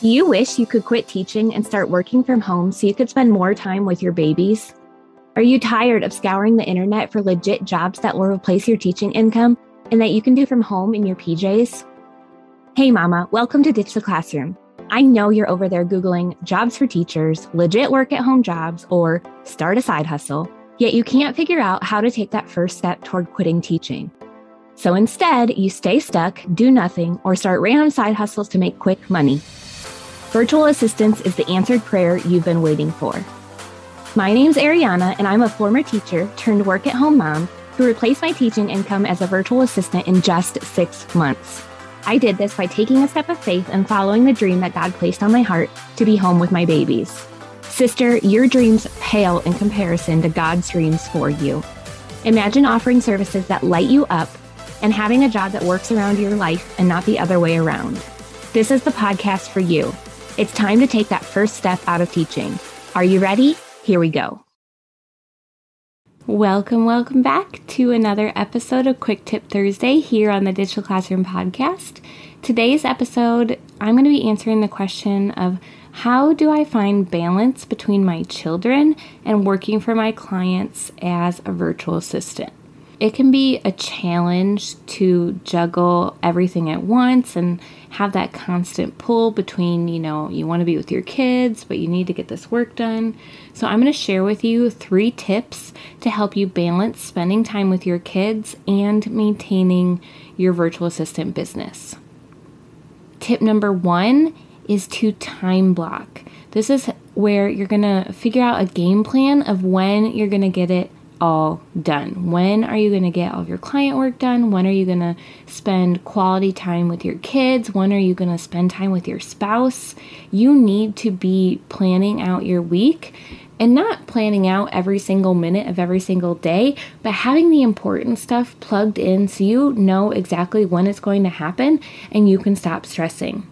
Do you wish you could quit teaching and start working from home so you could spend more time with your babies? Are you tired of scouring the internet for legit jobs that will replace your teaching income and that you can do from home in your PJs? Hey mama, welcome to Ditch the Classroom. I know you're over there Googling jobs for teachers, legit work at home jobs, or start a side hustle, yet you can't figure out how to take that first step toward quitting teaching. So instead, you stay stuck, do nothing, or start random side hustles to make quick money. Virtual assistance is the answered prayer you've been waiting for. My name's Ariana, and I'm a former teacher turned work-at-home mom who replaced my teaching income as a virtual assistant in just 6 months. I did this by taking a step of faith and following the dream that God placed on my heart to be home with my babies. Sister, your dreams pale in comparison to God's dreams for you. Imagine offering services that light you up and having a job that works around your life and not the other way around. This is the podcast for you. It's time to take that first step out of teaching. Are you ready? Here we go. Welcome back to another episode of Quick Tip Thursday here on the Digital Classroom podcast. Today's episode, I'm going to be answering the question of how do I find balance between my children and working for my clients as a virtual assistant? It can be a challenge to juggle everything at once and have that constant pull between, you want to be with your kids, but you need to get this work done. So I'm going to share with you 3 tips to help you balance spending time with your kids and maintaining your virtual assistant business. Tip number 1 is to time block. This is where you're going to figure out a game plan of when you're going to get it all done. When are you going to get all of your client work done? When are you going to spend quality time with your kids? When are you going to spend time with your spouse? You need to be planning out your week and not planning out every single minute of every single day, but having the important stuff plugged in so you know exactly when it's going to happen and you can stop stressing.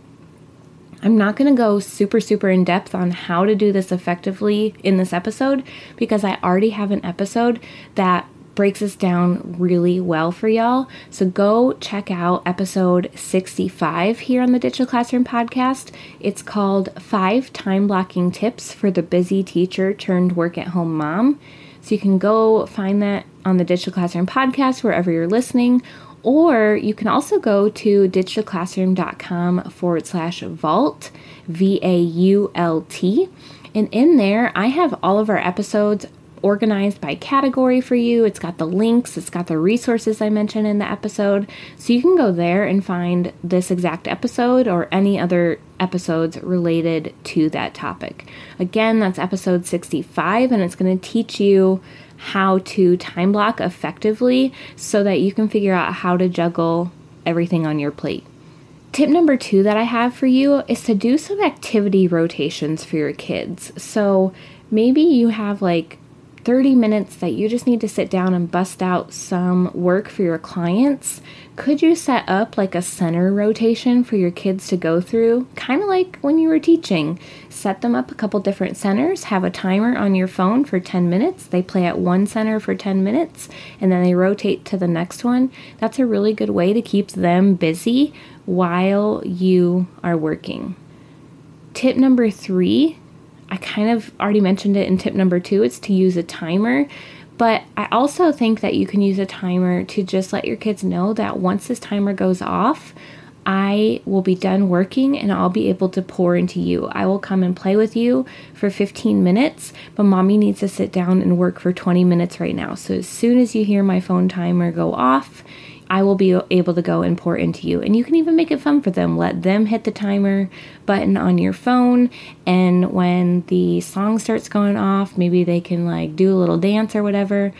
I'm not going to go super in depth on how to do this effectively in this episode because I already have an episode that breaks this down really well for y'all. So go check out episode 65 here on the Digital Classroom podcast. It's called 5 Time Blocking Tips for the Busy Teacher Turned Work-at-Home Mom. So you can go find that on the Digital Classroom podcast wherever you're listening. Or you can also go to digitalclassroom.com/vault, VAULT. And in there, I have all of our episodes organized by category for you. It's got the links, it's got the resources I mentioned in the episode. So you can go there and find this exact episode or any other episodes related to that topic. Again, that's episode 65, and it's going to teach you how to time block effectively so that you can figure out how to juggle everything on your plate. Tip number 2 that I have for you is to do some activity rotations for your kids. So maybe you have 30 minutes that you just need to sit down and bust out some work for your clients. Could you set up a center rotation for your kids to go through? Kind of like when you were teaching. Set them up a couple different centers, have a timer on your phone for 10 minutes. They play at one center for 10 minutes, and then they rotate to the next one. That's a really good way to keep them busy while you are working. Tip number 3, I kind of already mentioned it in tip number 2, it's to use a timer. But I also think that you can use a timer to just let your kids know that once this timer goes off, I will be done working and I'll be able to pour into you. I will come and play with you for 15 minutes, but mommy needs to sit down and work for 20 minutes right now. So as soon as you hear my phone timer go off, I will be able to go and pour into you. And you can even make it fun for them. Let them hit the timer button on your phone. And when the song starts going off, maybe they can do a little dance or whatever.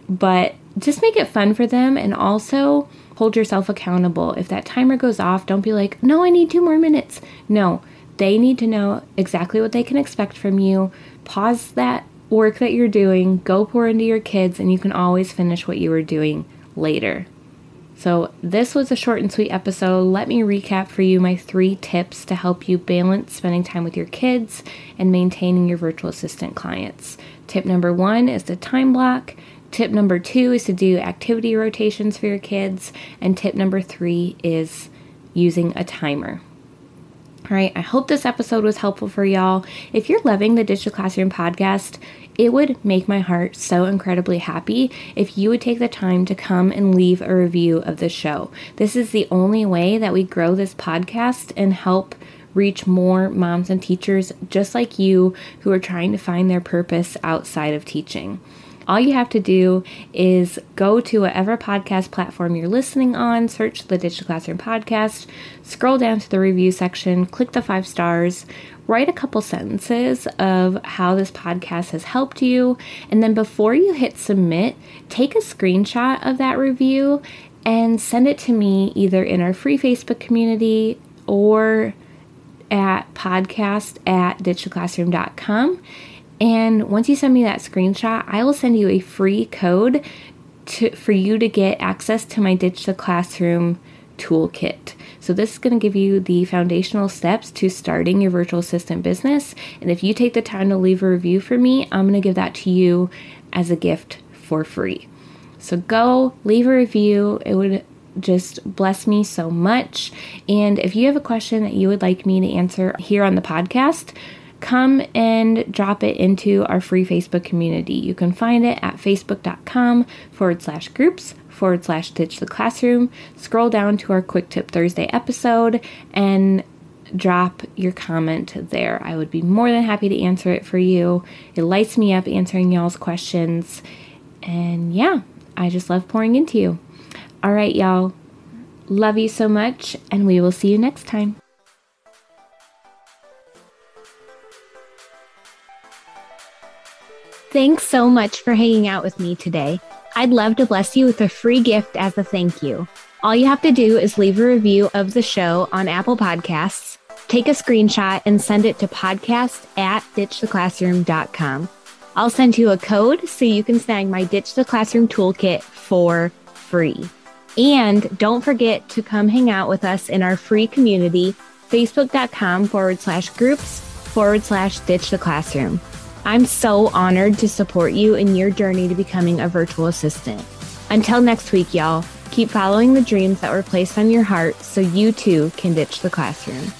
But just make it fun for them. And also hold yourself accountable. If that timer goes off, don't be like, no, I need 2 more minutes. No, they need to know exactly what they can expect from you. Pause that work that you're doing. Go pour into your kids. And you can always finish what you were doing later. So this was a short and sweet episode. Let me recap for you my 3 tips to help you balance spending time with your kids and maintaining your virtual assistant clients. Tip number 1 is the time block. Tip number 2 is to do activity rotations for your kids. And tip number 3 is using a timer. All right, I hope this episode was helpful for y'all. If you're loving the Ditch the Classroom podcast, it would make my heart so incredibly happy if you would take the time to come and leave a review of the show. This is the only way that we grow this podcast and help reach more moms and teachers just like you who are trying to find their purpose outside of teaching. All you have to do is go to whatever podcast platform you're listening on, search the Ditch the Classroom podcast, scroll down to the review section, click the 5 stars, write a couple sentences of how this podcast has helped you, and then before you hit submit, take a screenshot of that review and send it to me either in our free Facebook community or at podcast@ditchtheclassroom.com. And once you send me that screenshot, I will send you a free code for you to get access to my Ditch the Classroom toolkit. So this is going to give you the foundational steps to starting your virtual assistant business. And if you take the time to leave a review for me, I'm going to give that to you as a gift for free. So go leave a review. It would just bless me so much. And if you have a question that you would like me to answer here on the podcast, come and drop it into our free Facebook community. You can find it at facebook.com/groups/Ditch the Classroom. Scroll down to our Quick Tip Thursday episode and drop your comment there. I would be more than happy to answer it for you. It lights me up answering y'all's questions. And yeah, I just love pouring into you. All right, y'all. Love you so much, and we will see you next time. Thanks so much for hanging out with me today. I'd love to bless you with a free gift as a thank you. All you have to do is leave a review of the show on Apple Podcasts, take a screenshot, and send it to podcast@ditchtheclassroom.com. I'll send you a code so you can snag my Ditch the Classroom toolkit for free. And don't forget to come hang out with us in our free community, facebook.com/groups/Ditch the Classroom. I'm so honored to support you in your journey to becoming a virtual assistant. Until next week, y'all, keep following the dreams that were placed on your heart so you too can ditch the classroom.